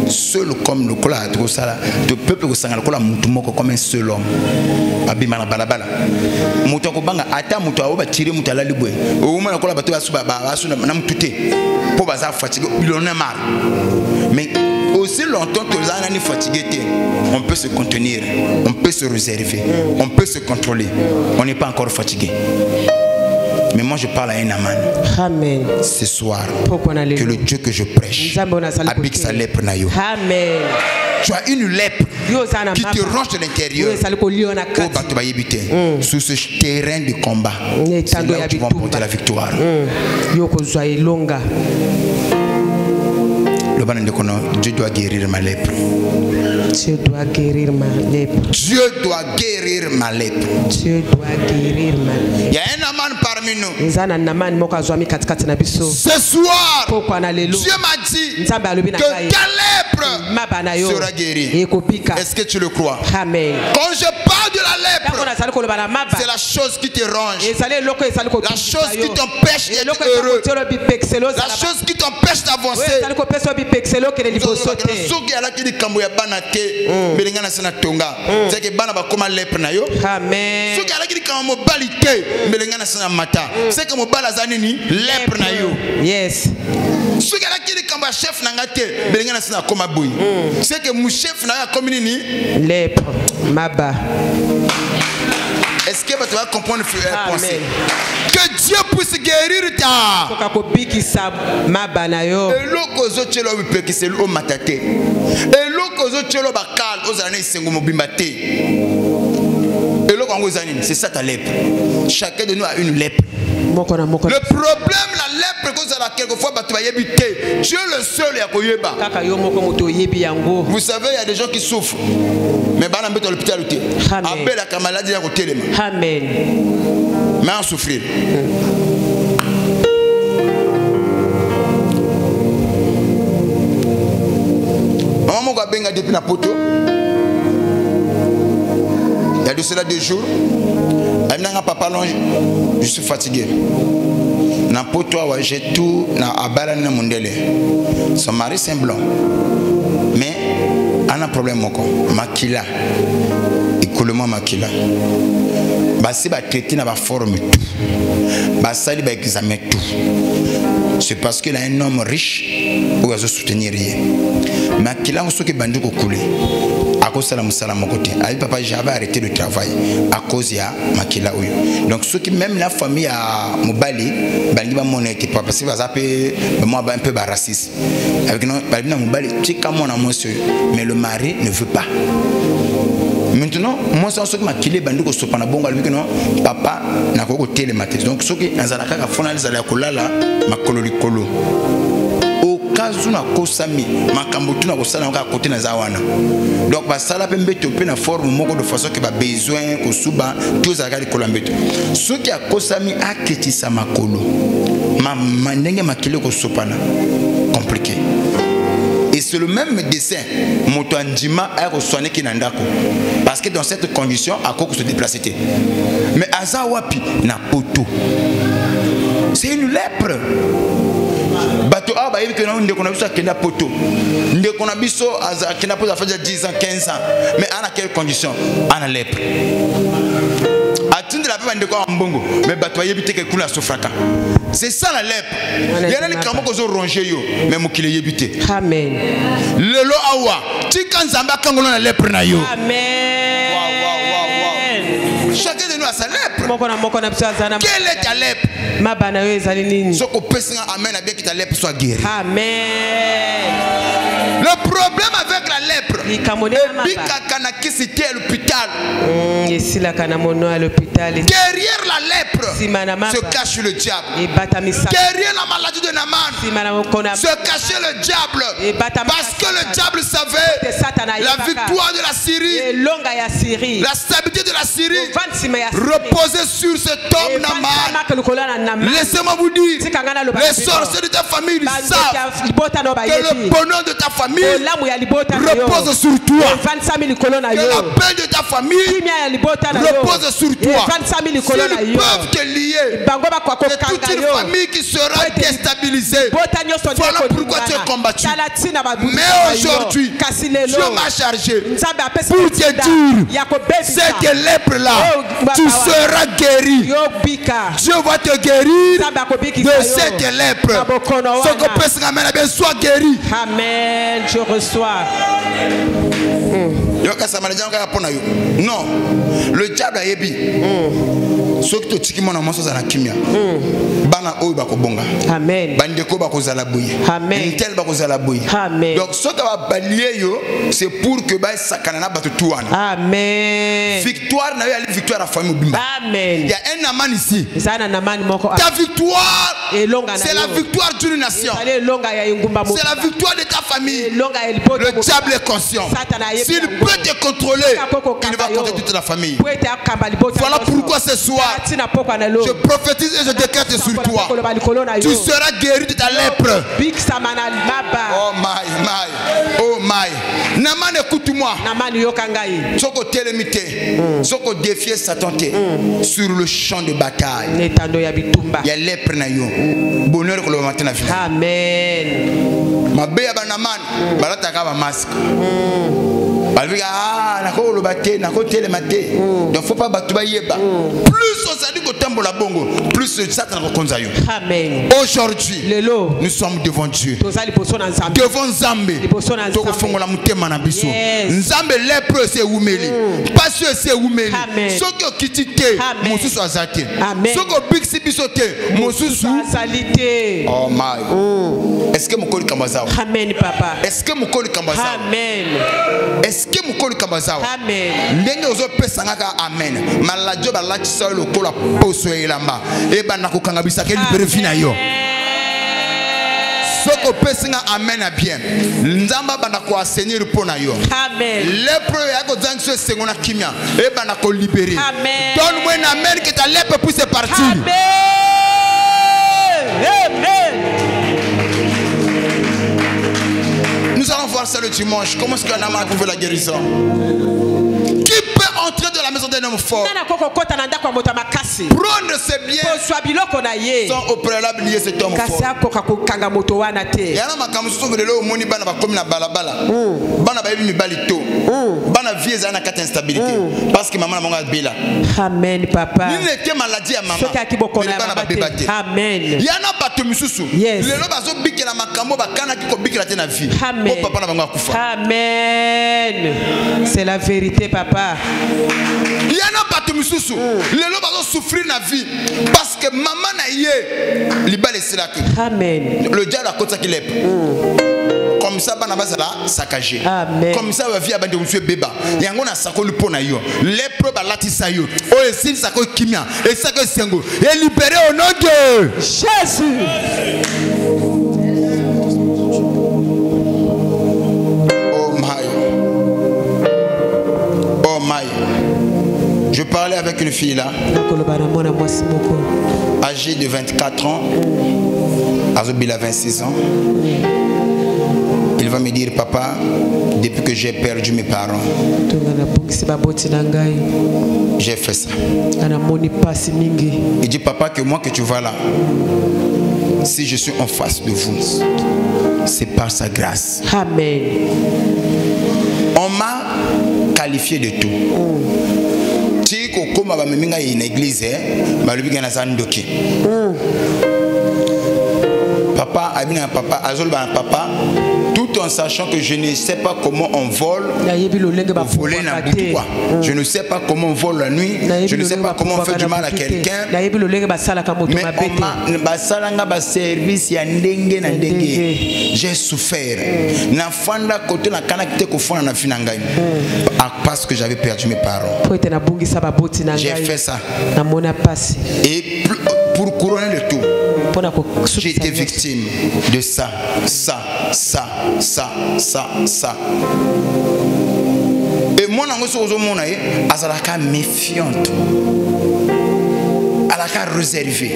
seul comme le cola, le peuple qui s'en a comme un seul homme. Abimana balabala. Moutoko banga ata moutou ba tirer moutala libwe. Au moins la cola bateau asuba na mouté. Pour bazar fatigué, il en a marre. Mais aussi longtemps que les gens sont fatigués, on peut se contenir, on peut se réserver, on peut se contrôler. On n'est pas encore fatigué. Mais moi je parle à un amant. Amen. Ce soir, que le Dieu que je prêche habite sa lèpre na yo. Amen. Tu as une lèpre qui te range de l'intérieur. Sur ce terrain de combat, c'est là où tu vas emporter la victoire. Dieu doit guérir ma lèpre. Dieu doit guérir ma lèpre. Dieu doit guérir ma lèpre. Dieu doit guérir ma lèpre. Il y a un amant parmi nous. Ce soir, Dieu m'a dit que ta lèpre sera guérie. Est-ce que tu le crois? Amen. Quand je parle de la lèpre, c'est la chose qui te range, la chose qui t'empêche d'être heureux, la chose qui t'empêche d'avancer. C'est que mon balazani ni lèpre na yo. Yes. Ce qui est chef nangate, belengana sina koma boy. C'est que mon chef na comme ni lèpre maba. Est-ce que tu vas comprendre le pensée? Que Dieu puisse guérir ta. Et l'okozo chelo bipeki c'est l'eau matate. Et l'okozo chelo bakal ozane sengo mobimbate. Et l'okozo c'est ça ta lèpre. Chacun de nous a une lèpre. Le problème, la lèpre, quelquefois, Dieu le seul est à Koyeba. Vous savez, il y a des gens qui souffrent. Mais ils sont à l'hôpital. Abel a maladie à côté. Amen. Mais en souffrir. Maman m'a benga depuis na poto. Il y a de cela 2 jours. Papa, je suis fatigué. Na poto j'ai tout na abala na mundele. Son mari c'est un blanc. Mais on a un problème moko. Makila. Écoulement makila. Basi ba traiter na ba forme tout. Basali ba examen tout. C'est parce qu'il a un homme riche où il va soutenir rien. Makila on soki bandu ko couler. À cause de la moussala mon côté. Papa, j'avais arrêté le travail à cause de Makila Oyo. Donc ceux qui même la famille à Mobali, Bali va mon équipe parce que va appeler moi un peu raciste. Avec nous Bali Mobali, tu es comme mon monsieur, mais le mari ne veut pas. Maintenant, moi, c'est un truc qui est bandé au sopana bonga, lui que non, papa n'a pas côté les maths. Donc, ce qui est dans la carte, les allées à kolala, ma koloricolo. Au cas où na kosami, ma kambutu na kosala na côté na zawana. Donc, bah ça la pembe topé na forme moko de façon que bah besoin kosuba tous à garder kolambeto. Ce qui a kosami a ketisa makolo, ma manenge makile kosopana, compliqué. Et c'est le même dessin, Moto Andima a reçu qui n'andako. Parce que dans cette condition, à quoi se déplacer. Mais Azawapi n'a poto. C'est une lèpre. Bato a baïbi que nous ne connaissons pas poto. Nous ne connaissons pas 10 ans, 15 ans. Mais à quelle condition? À la lèpre. De la paix de quoi en bongo, mais bato yebite que kula sofraka. C'est ça la lèpre. Il y a des gens qui ont rongé yo, mais mo kile yebite. Amen. Lelo awa, ti kanzamba kangolo na lèpre na yo. Amen. Chacun de nous a sa lèpre. Quelle est ta lèpre? Ma bana yo ezali nini? Soko pesinga amen a bien que ta lèpre soit guérie. Amen. Le problème avec la lèpre, c'était à l'hôpital. Derrière la lèpre se cache le diable. Derrière la maladie de Naman se cachait le diable. Parce que le diable savait la victoire de la Syrie, la stabilité de la Syrie reposait sur cet homme Naman. Laissez-moi vous dire, les sorciers de ta famille savent que le bonheur de ta famille repose sur toi. Que la paix de ta famille repose sur toi. S'ils peuvent te lier, c'est toute une famille qui sera déstabilisée. Voilà pourquoi tu es combattu. Mais aujourd'hui, Dieu m'a chargé pour te dire, cette lèpre-là, tu seras guéri. Dieu va te guérir de cette lèpre. Ce que peut se ramener, sois guéri. Amen. Je reçois. Non, le diable a yebi. Ceux qui te mon amour sont kimia. Bana oy bako bonga. Amen. Bandeko bako zalaboui. Amen. Tel bako zalaboui. Amen. Donc ce qui va balayer yo, c'est pour que ba sakana na batu tuana. Amen. Victoire na yo, victoire à famille bimba. Amen. Il y a un aman ici. Ta victoire, c'est la victoire d'une nation. C'est la victoire de ta famille. Le diable est conscient. S'il peut te contrôler, il va contrôler toute la famille. Voilà pourquoi ce soir, je prophétise et je décrète sur toi. Tu seras guéri de ta lèpre. Oh my, oh my. Naman, écoute-moi. Soko télémité, soko défier Satan sur le champ de bataille. Il y a lèpre na yo. Bonheur que le matin na vie. Amen. Ma béa banaman, balata kaba masque. Donc faut pas battre. Plus on s'est dit que tembo la bongo, plus Satan reconnaît. Amen. Aujourd'hui, nous sommes devant Dieu. Devant Nzambe. Toko fongola mutema na biso. Nzambe lèpre c'est oumeli. Passion c'est oumeli. Soko kitite, mosusu azate. Soko bixi bisote, mosusu azalité. Oh my. Est-ce que mon col kambaza? Amen papa. Est-ce que mon col kambaza? Amen. Est-ce que mon col kambaza? Amen. Ndenge ozo pesanga amen. Maladio ba lati sa le kola poso elamba. E ba na ko kangabisa ke libere vina yo. Soko pesinga amen a bien. Nzamba bana ko assainir pona yo. Amen. Lèpre ya ko zanso sengona kimia. E bana ko libérer. Amen. Donne-moi un amen que ta lèpre puisse partir. Amen. Amen. Nous allons voir ça le dimanche. Comment est-ce qu'un homme a trouvé la guérison? Qui peut entrer dans la maison d'un homme fort? Prendre ses biens sans au préalable lier cet homme fort. Il y a un homme qui a dit que moni bana ba comme na balabala. Bana ba yebi balito. Bana vie za na kata instabilité parce que maman na monga bela. Amen papa. Ni n'était maladie à maman. Bana ba bebate. Amen. Il y a un bato misusu. Lelo bazo bikela makambo bakana ki ko bikela te na vie. Amen. Papa na bango akufa. Amen. C'est la vérité papa. Il y a un bato misusu. Lelo bazo souffrir na vie parce que maman na yé libale selaki. Amen. Le diable a côté qui lèpre. Comme comme ça bana bazala saccagé. Amen. Comme ça va via bande monsieur beba. Yango na sakolu pona yo. Lèpre ba latisa yo. O esil sako kimia et sako sengo. Et libéré au nom de Jésus. Je parlais avec une fille là, âgée de 24 ans, Azobila 26 ans. Il va me dire, papa, depuis que j'ai perdu mes parents, j'ai fait ça. Il dit, papa, que moi que tu vois là, si je suis en face de vous, c'est par sa grâce. Amen. On m'a qualifié de tout. Comme une église, papa, papa, tout en sachant que je ne sais pas comment on vole, voler n'importe quoi. Je ne sais pas comment on vole la nuit, je ne sais pas comment on fait du mal à quelqu'un. Mais on m'a service, j'ai souffert. Parce que j'avais perdu mes parents. J'ai fait ça. Et pour couronner le tout, j'ai été victime de ça. Et moi, je suis méfiante. Elle a réservé.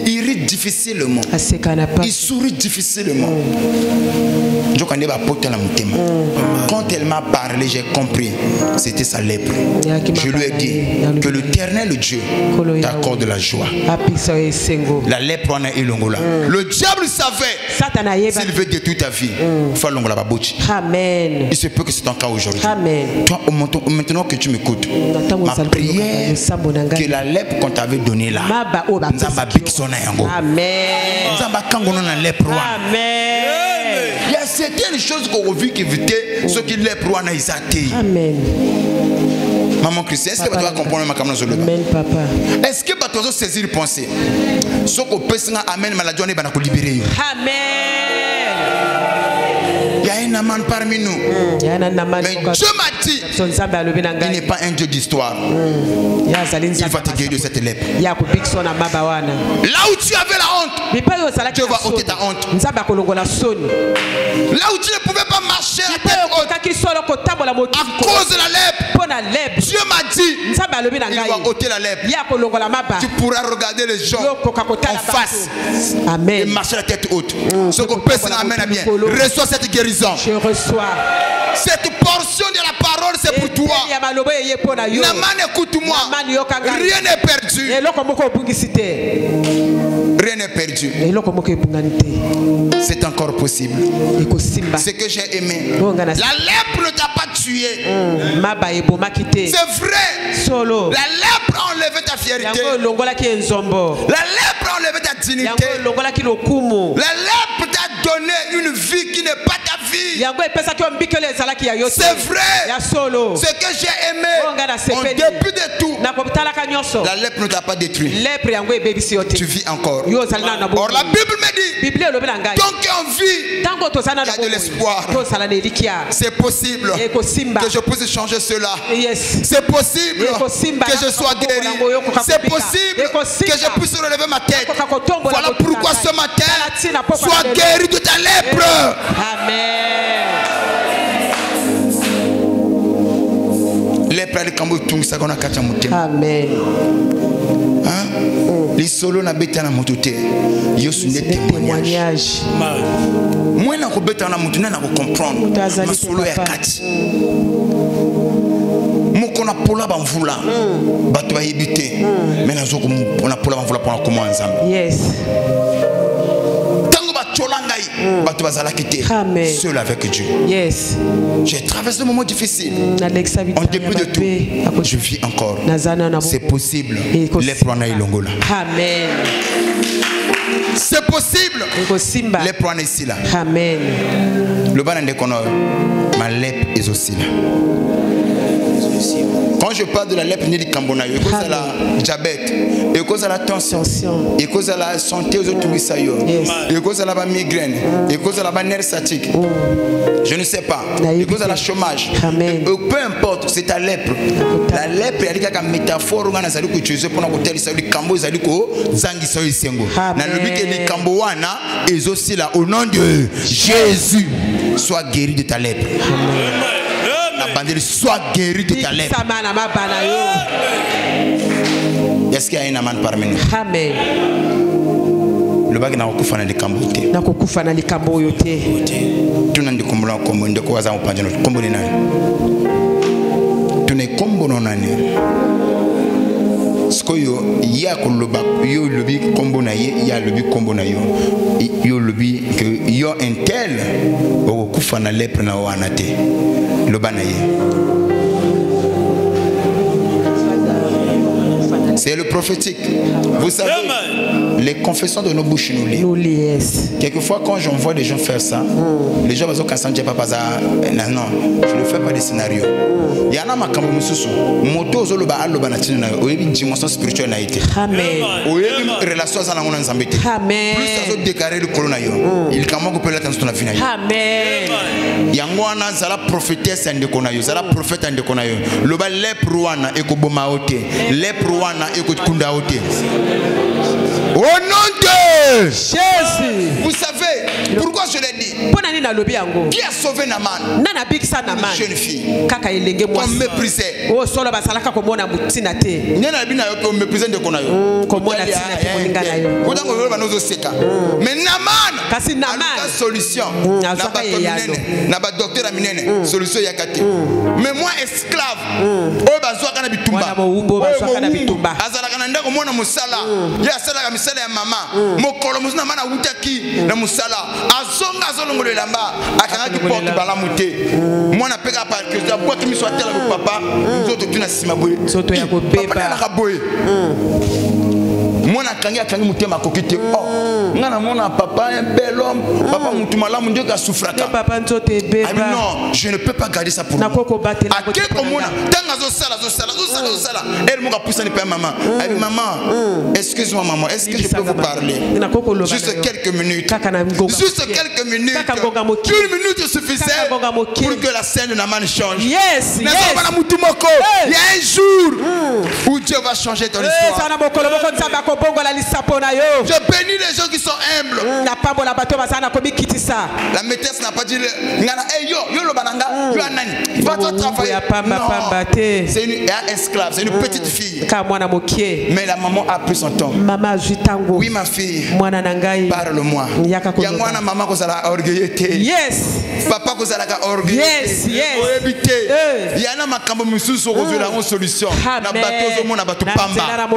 Il rit difficilement. Il sourit difficilement. Quand elle m'a parlé, j'ai compris. C'était sa lèpre. Je lui ai dit que l'Éternel Dieu t'accorde la joie. La lèpre en a ilongola. Le diable savait s'il veut détruire ta vie. Amen. Il se peut que c'est ton cas aujourd'hui. Toi, maintenant que tu m'écoutes, ma prière que la lèpre qu'on t'avait donnée là, Amen. Il y a certaines choses qu'on a vu qui évitaient ce qui les prend à Isaïe. Amen. Maman chrétienne, est-ce que tu vas comprendre ma caméra? Amen, papa. Est-ce que tu vas saisir penser? Ce qu'on peut se amène maladie, on est libérer. Amen. Il y a un amant parmi nous. Mais Dieu m'a dit, il n'est pas un Dieu d'histoire. Il va te guérir de cette lèpre. Là où tu avais la honte, Dieu va ôter ta honte. Là où tu ne pouvais pas marcher la tête haute à cause de la lèpre, Dieu m'a dit, il va ôter la lèpre. Tu pourras regarder les gens en face et marcher la tête haute. Ce que personne n'amène à bien. Reçois cette guérison. Je reçois. Cette portion de la parole, c'est pour toi. Naman, écoute-moi. Rien n'est perdu. Rien n'est perdu. C'est encore possible. Ce que j'ai aimé. La lèpre ne t'a pas tué. C'est vrai. La lèpre a enlevé ta fierté. La lèpre a enlevé ta dignité. La lèpre t'a donné une vie qui n'est pas ta vie. C'est vrai. Ce que j'ai aimé, en dépit de tout, la lèpre ne t'a pas détruit. Tu vis encore. Or la Bible me dit, tant qu'on vit, il y a de l'espoir. C'est possible que je puisse changer cela. C'est possible que je sois guéri. C'est possible que je puisse relever ma tête. Voilà pourquoi ce matin, sois guéri de ta lèpre. Amen. Amen. Les solos na betana motote. Yo sont des témoignages. Moi na ko betana motuna na ko comprendre. Ma solo ya kati. Moko na pola ba mvula. Bato ba yebite. Mais na zoko na pola ba mvula pour comment ensemble. Yes. Seul avec Dieu. Yes. J'ai traversé des moments difficiles. En dépit de tout, je vis encore. C'est possible. Les prendre Ilongola. Amen. C'est possible. Les prendre ici là. Amen. Le ban de Konor, ma lèpre est aussi là. Quand je parle de la lèpre ni Kambona, il cause la diabète, il cause la tension, il cause la santé aux autres il cause la migraine, il cause la nerf sciatique. Je ne sais pas. Il cause la chômage. Peu importe, c'est ta lèpre. La lèpre, il y a une métaphore on a salu que tu pour nous tel salu kambo salu ko zangi soy sengo. Na lobi ke li kambo wana et aussi là au nom de Jésus, sois guéri de ta lèpre. Sois guéri de ta lèpre. Est-ce qu'il y a un amant parmi nous? Amen. Le bague n'a pas fait de cambote. N'a pas fait de cambote. Tu n'as pas comblé comme de quoi ça on parle de notre combo. Tu n'es combo non ané. Ce que ya koloba yo lobi combo na ye ya lobi combo na yo yo lobi que yo un tel o kufa na lèpre na wana te loba na ye. C'est le prophétique. Vous savez, les confessions de nos bouches nous lient. Quelquefois, quand j'en vois des gens faire ça, les gens vont dire papa, non, je ne fais pas des scénarios. Il y en a ma cambo mususu. Moto zolo ba alo banatina na yo. Oyebi dimension spirituelle na été. Amen. Oyebi relation za na ngona nzambete. Amen. Plus ça zo déclarer le colon na yo. Il kama ko pela tanzo na vie na yo. Amen. Yangwana zala prophétesse ndeko na yo. Zala prophète ndeko na yo. Loba lepruana ekoboma ote. Lepruana ekokunda ote. Au nom de Jésus. Vous savez pourquoi je l'ai dit? Qui a sauvé Naman? Une jeune fille qu'on méprisait. Mais Naman a solution. Solution yakate. Mais moi esclave. Misala ya mama mokolo musina mana utaki na musala azonga azolongolela mba akanga ki porte bala muté mwana peka pa que za boîte mi soit tel avec papa nzoto tuna sima boye nzoto ya ko beba na boye mwana kangi mutema kokite oh ngana mona papa un bel homme papa mutuma munde ka souffraka papa nzote beba non je ne peux pas garder ça pour moi à quel mona tanga zo sala elle m'a poussé ne pas maman elle maman excuse-moi maman est-ce que je peux vous parler juste quelques minutes une minute suffisait pour que la scène de Naman change. Yes il y a un jour où Dieu va changer ton histoire. Je bénis les gens qui sont humbles. La maîtresse n'a pas dit va-toi travailler. C'est une esclave, c'est une petite fille. Mais la maman a pris son temps. Oui ma fille, parle-moi. Maman yes. Papa orgueilleux. Yes, yes. Il y a makambo mususu kozula en solution. Na bato zo mona bato pamba.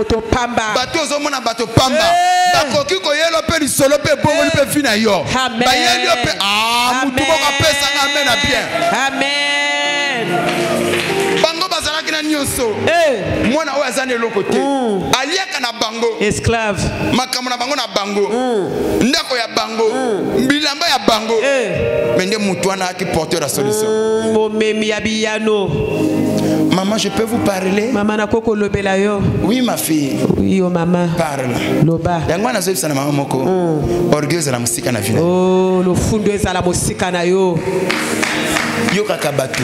Bato zo mona bato pamba. Bakoki ko yelo pe lisolo pe bongo li pe fina yo. Ba yelo pe mutu ko pesa nga mena bien. Amen. Bango bazalaki na nyonso. Mwana oyo azane lokote. Aliaka na bango. Esclave. Makambo na bango na bango. Ndako ya bango. Mbilamba ya bango. Mais ne mutu wana qui porte la solution. Maman, je peux vous parler? Oui, ma fille. Oui, oh maman. Parle. Loba. Yangwana zo bisana mama moko. Orgueuse la musika na vina. Oh, lo fundo eza la musika na yo. Yoka kabatu.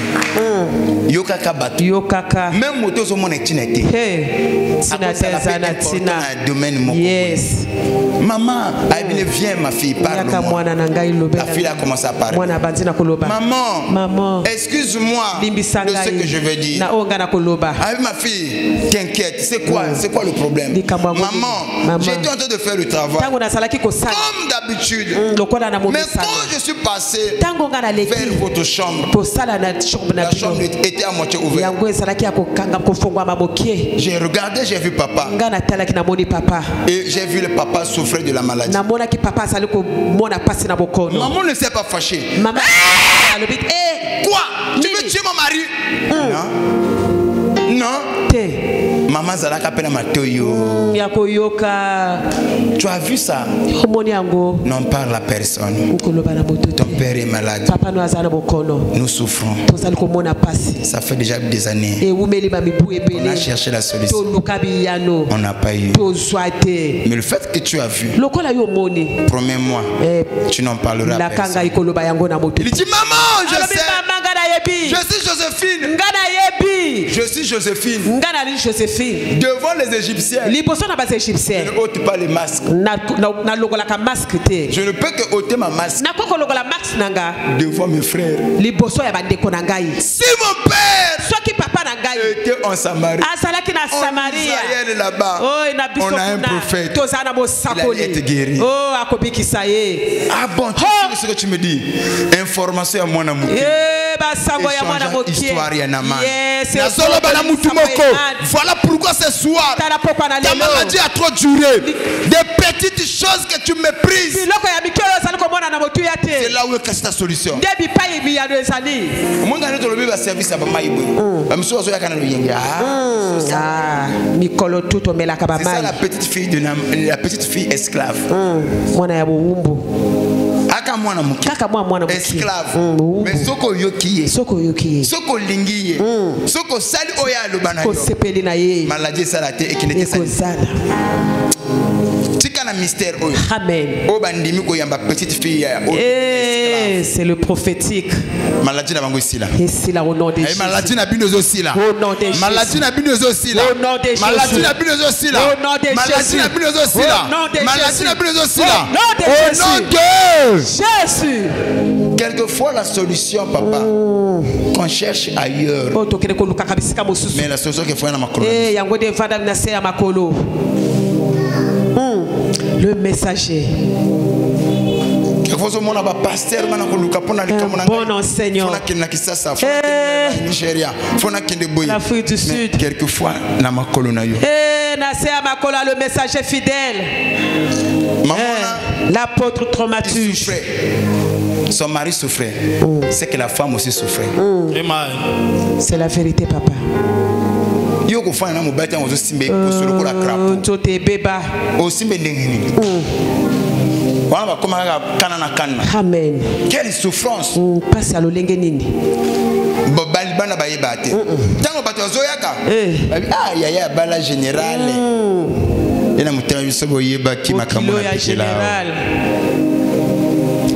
Yoka kabatu. Yoka. Même moto zo mona tinete. Hey. Tina na tina. Domaine moko. Yes. Maman, elle vient ma fille, parle-moi. La fille a commencé à parler. Maman, excuse-moi de ce que je vais dire. Avec ma fille, t'inquiète, c'est quoi le problème? Maman, j'étais en train de faire le travail comme d'habitude. Mais quand je suis passé vers votre chambre, la chambre était à moitié ouverte. J'ai regardé, j'ai vu papa. Et j'ai vu le papa souffrir de la maladie. Maman ne s'est pas fâchée. Quoi? Tu veux tuer mon mari? Non. Non. Maman Zalaka pena matoyo. Tu as vu ça? N'en parle à personne. Ton père est malade. Nous souffrons. Ça fait déjà des années. On a cherché la solution. On n'a pas eu. Mais le fait que tu as vu, promets-moi, tu n'en parleras à personne. Il dit maman, je sais. Je suis Joséphine. Je suis Joséphine. Devant les Égyptiens, je ne ôte pas les masques. Je ne peux que ôter ma masque devant mes frères. Si mon père était en Samarie, en Israël là-bas, on a un prophète. Il allait être guéri. Ah bon, tu sais ce que tu me dis? Information à moi na muki. Histoire ya nama. Voilà pourquoi ce soir ta maladie a trop duré. Des petites choses que tu méprises, c'est là où est ta solution. C'est ça la petite fille esclave. Esclave. Mais soko yokiye. Soko lingiye. Soko sali oya lubanayo. Maladie salate et qui n'était sali. Mystère. Amen. Petite fille. C'est le prophétique. Maladie n'a pas et c'est là au nom de Jésus. Maladie n'a pas aussi là. Au nom de Jésus. Maladie n'a pas aussi là. Au nom de Jésus. Maladie n'a pas aussi là. Au nom de Jésus. Maladie n'a pas aussi là. Maladie n'a pas aussi là. Au nom de Jésus. Quelquefois la solution, papa, qu'on cherche ailleurs. Mais la solution qu'il faut dans ma colonne. Le messager. Bon enseignant. L'Afrique du Sud. Quelquefois, le messager fidèle. L'apôtre traumaturge. Son mari souffrait. C'est que la femme aussi souffrait. C'est la vérité, papa. Amen. Quelle souffrance. Passe à l'olengenini.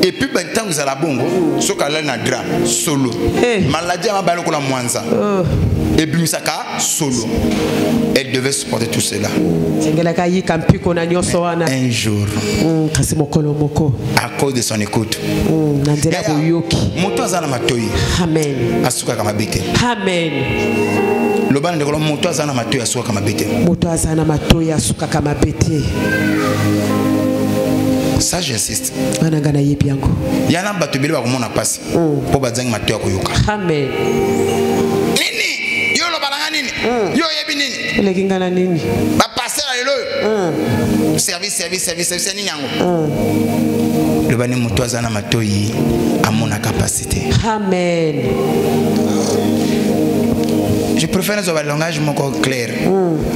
Et puis maintenant vous allez bongo, ce qu'elle a dra solo. Maladie à balo la mwanza. Et puis misaka solo. Elle devait supporter tout cela. Un jour, à cause de son écoute, Amen. Amen. Le ban de kolom moto azana matoyi asuka kama bete. Moto azana matoyi asuka kama bete. Ça j'insiste. Anangana yebiango. Yana bato bele ba komona pasi. Po bazangi matoyi akoyoka. Amen. Nini? Yo lo balanga nini? Yo yebi nini? Lekingana nini? Ba passer lelo. Service nini yango? Le ban moto azana matoyi à mon capacité. Amen. Je préfère un langage clair,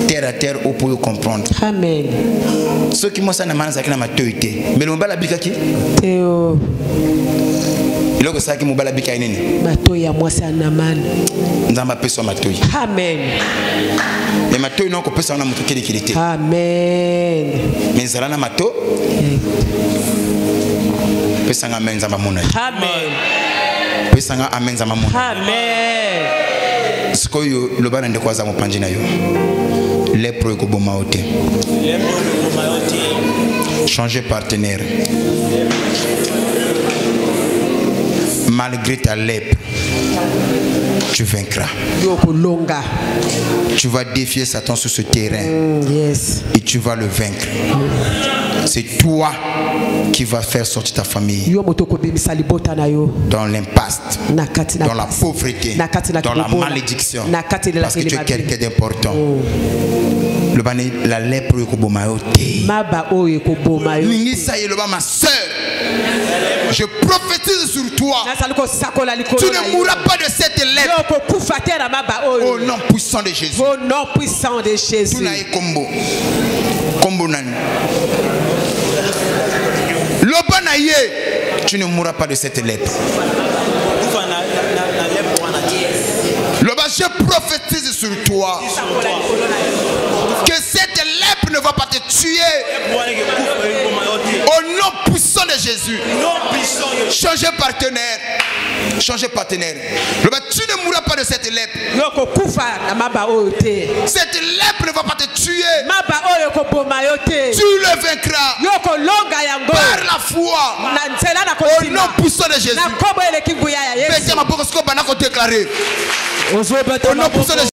terre à terre, où pour comprendre. Amen. Ceux qui m'ont dit que je suis matoïté. Mais le mbala bika ki? Théo. Il a dit que je mbala bika nini? Matoï à moi c'est un aman. Nzamba peso matoï. Amen. Mais matoï non ko peso na muto kili kilité. Amen. Mais zalana mato. Pesanga amen nzamba mona. Amen. Pesanga amen nzamba mona. Amen. Ce que le ban de quoi ça me pandina yo. Les pro ko boma ote. Changer partenaire. Malgré ta lèpre, tu vaincras. Tu vas défier Satan sur ce terrain. Yes. Et tu vas le vaincre. C'est toi qui vas faire sortir ta famille dans l'impasse, dans la pauvreté, dans la malédiction, parce que tu es quelqu'un d'important. La lèpre ma soeur, je prophétise sur toi. Tu ne mourras pas de cette lèpre. Au nom puissant de Jésus. Au nom puissant de Jésus. Tu ne mourras pas de cette lèpre. Je prophétise sur toi que cette lèpre ne va pas te tuer. Au nom puissant de Jésus. Changez partenaire. Changez partenaire. Tu ne mourras pas de cette lèpre. Cette lèpre ne va pas te tuer. Tu le vaincras par la foi. Au nom puissant de Jésus. Au nom puissant de